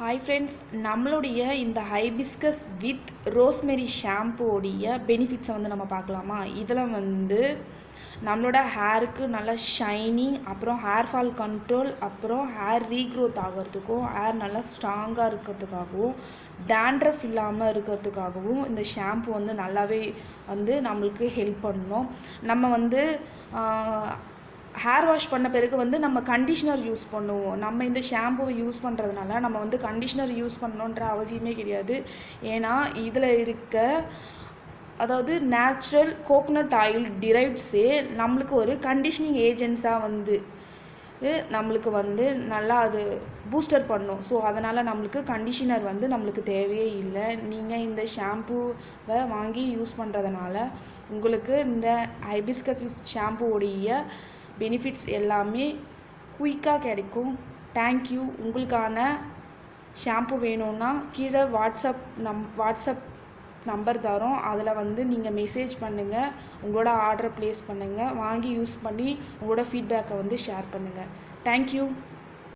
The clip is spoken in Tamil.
ஹாய் ஃப்ரெண்ட்ஸ், நம்மளுடைய இந்த ஹைபிஸ்கஸ் வித் ரோஸ்மெரி ஷாம்புவோடைய பெனிஃபிட்ஸை நம்ம பார்க்கலாமா? இதில் நம்மளோட ஹேருக்கு நல்லா ஷைனிங், அப்புறம் ஹேர் ஃபால் கண்ட்ரோல், அப்புறம் ஹேர் ரீக்ரோத் ஆகிறதுக்கும், ஹேர் நல்லா ஸ்ட்ராங்காக இருக்கிறதுக்காகவும், டேண்ட்ரஃப் இல்லாமல் இருக்கிறதுக்காகவும் இந்த ஷாம்பு நல்லாவே நம்மளுக்கு ஹெல்ப் பண்ணணும். நம்ம ஹேர் வாஷ் பண்ண பிறகு நம்ம கண்டிஷ்னர் யூஸ் பண்ணுவோம். நம்ம இந்த ஷாம்புவை யூஸ் பண்ணுறதுனால நம்ம கண்டிஷ்னர் யூஸ் பண்ணணுன்ற அவசியமே கிடையாது. ஏன்னா இதில் அதாவது நேச்சுரல் கோகனட் ஆயில் டிரைவ்ஸே நம்மளுக்கு ஒரு கண்டிஷனிங் ஏஜென்ட்ஸாக நம்மளுக்கு நல்லா அது பூஸ்டர் பண்ணும். ஸோ அதனால் நம்மளுக்கு கண்டிஷனர் நம்மளுக்கு தேவையே இல்லை. நீங்கள் இந்த ஷாம்புவை வாங்கி யூஸ் பண்ணுறதுனால உங்களுக்கு இந்த ஹைபிஸ்கஸ் ஷாம்புவோடைய பெனிஃபிட்ஸ் எல்லாமே குயிக்காக கிடைக்கும். தேங்க்யூ. உங்களுக்கான ஷாம்பு வேணும்னா கீழே வாட்ஸ்அப் நம்பர் தரோம். அதில் நீங்கள் மெசேஜ் பண்ணுங்கள், உங்களோட ஆர்டரை ப்ளேஸ் பண்ணுங்கள், வாங்கி யூஸ் பண்ணி உங்களோட ஃபீட்பேக்கை ஷேர் பண்ணுங்கள். தேங்க்யூ.